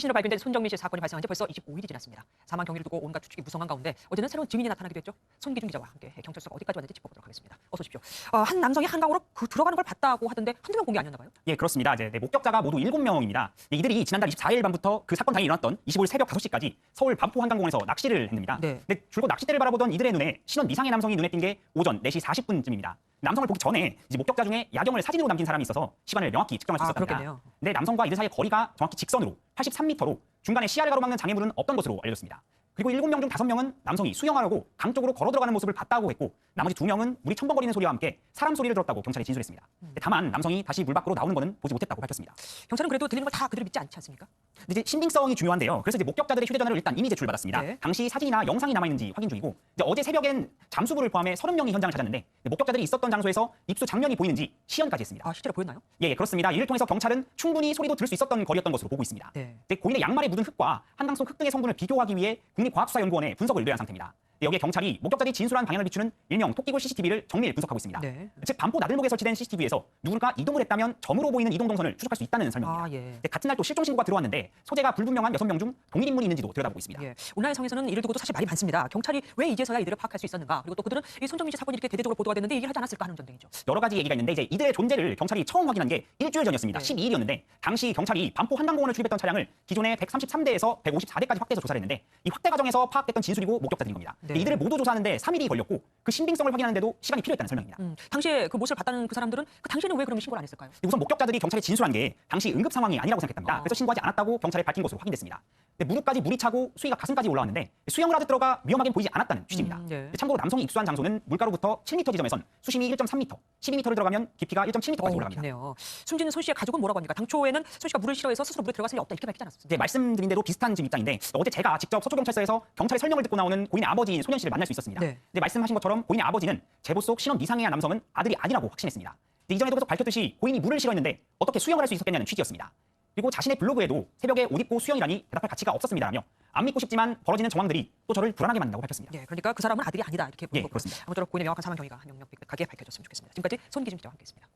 신으로 발견된 손정민 씨 사건이 발생한 지 벌써 25일이 지났습니다. 사망 경위를 두고 온갖 추측이 무성한 가운데 어제는 새로운 증인이 나타나기도 했죠. 손기준 기자와 함께 경찰서가 어디까지 왔는지 짚어보도록 하겠습니다. 어서 오십시오. 한 남성이 한강으로 들어가는 걸 봤다고 하던데 한두 명 본 게 아니었나 봐요? 예, 그렇습니다. 이제 목격자가 모두 7명입니다. 이들이 지난달 24일 밤부터 그 사건 당일 일어났던 25일 새벽 5시까지 서울 반포 한강공원에서 낚시를 했습니다. 네. 근데 줄곧 낚싯대를 바라보던 이들의 눈에 신원 미상의 남성이 눈에 띈 게 오전 4시 40분쯤입니다. 남성을 보기 전에 이제 목격자 중에 야경을 사진으로 남긴 사람이 있어서 시간을 명확히 측정할 수 있었답니다. 그렇겠네요. 근데 남성과 이들 사이의 거리가 정확히 직선으로 83m로 중간에 시야를 가로막는 장애물은 없던 것으로 알려졌습니다. 그리고 7명 중 5명은 남성이 수영하려고 강 쪽으로 걸어 들어가는 모습을 봤다고 했고 나머지 2명은 물이 첨벙거리는 소리와 함께 사람 소리를 들었다고 경찰에 진술했습니다. 다만 남성이 다시 물 밖으로 나오는 것은 보지 못했다고 밝혔습니다. 경찰은 그래도 들리는 걸 다 그대로 믿지 않지 않습니까? 근데 이제 신빙성이 중요한데요. 그래서 이제 목격자들의 휴대전화를 일단 이미 제출받았습니다. 네. 당시 사진이나 영상이 남아있는지 확인 중이고 이제 어제 새벽엔 잠수부를 포함해 30명이 현장을 찾았는데 목격자들이 있었던 장소에서 입수 장면이 보이는지 시연까지 했습니다. 실제로 보였나요? 예, 그렇습니다. 이를 통해서 경찰은 충분히 소리도 들을 수 있었던 거리였던 것으로 보고 있습니다. 네. 근데 고인의 양말에 묻은 흙과 한강 속 흙 등의 성분을 비교하기 위해 국립과학수사연구원에 분석을 의뢰한 상태입니다. 여기에 경찰이 목격자들이 진술한 방향을 비추는 일명 토끼굴 CCTV를 정밀 분석하고 있습니다. 네. 즉 반포 나들목에 설치된 CCTV에서 누군가 이동을 했다면 점으로 보이는 이동 동선을 추적할 수 있다는 설명입니다. 예. 근데 같은 날 또 실종 신고가 들어왔는데 소재가 불분명한 6명 중 동일 인물이 있는지도 들여다보고 있습니다. 예. 온라인상에서는 이를 두고도 사실 말이 많습니다. 경찰이 왜 이제서야 이들을 파악할 수 있었는가? 그리고 또 그들은 이 손정민 씨 사건이 이렇게 대대적으로 보도가 됐는데 얘기를 하지 않았을까 하는 전등이죠. 여러 가지 얘기가 있는데 이제 이들의 존재를 경찰이 처음 확인한 게 일주일 전이었습니다. 네. 12일이었는데 당시 경찰이 반포 한강공원을 출입했던 차량을 기존의 133대에서 154대까지 확대해서 조사를 했는데 이 확대 과정에서 파악됐던 진술이고 목격자들인 겁니다. 네. 이들을 모두 조사하는데 3일이 걸렸고 그 신빙성을 확인하는데도 시간이 필요했다는 설명입니다. 당시에 그 모습을 봤다는 그 사람들은 그 당시에는 왜 그러면 신고를 안 했을까요? 우선 목격자들이 경찰에 진술한 게 당시 응급 상황이 아니라고 생각했답니다. 그래서 신고하지 않았다고 경찰에 밝힌 것으로 확인됐습니다. 근데 무릎까지 물이 차고 수위가 가슴까지 올라왔는데 수영을 하듯 들어가 위험하게 보이지 않았다는 취지입니다. 네. 참고로 남성이 입수한 장소는 물가로부터 7m 지점에선 수심이 1.3m, 12m를 들어가면 깊이가 1.7m까지 올라갑니다. 좋네요. 숨지는 손 씨의 가족은 뭐라고 합니까? 당초에는 손 씨가 물을 싫어해서 스스로 물에 들어갔을 리 없다 이렇게 밝히지 않았습니까? 이제 말씀드린 대로 비슷한 지금 입장인데 어제 제가 직접 서초경찰서에서 경찰의 설명을 듣고 나오는 고인의 아버지인 소년 씨를 만날 수 있었습니다. 네. 근데 말씀하신 것처럼 고인의 아버지는 제보 속 신원 미상의 남성은 아들이 아니라고 확신했습니다. 근데 이전에도 계속 밝혔듯이 고인이 물을 싫어했는데 어떻게 수영을 할 수 있었겠냐는 취지였습니다. 그리고 자신의 블로그에도 새벽에 옷 입고 수영이라니 대답할 가치가 없었습니다라며 안 믿고 싶지만 벌어지는 정황들이 또 저를 불안하게 만든다고 밝혔습니다. 예, 그러니까 그 사람은 아들이 아니다 이렇게 보는 예, 거고. 그렇습니다. 아무쪼록 고인의 명확한 사망 경위가 명백하게 밝혀졌으면 좋겠습니다. 지금까지 손기준 기자와 함께했습니다.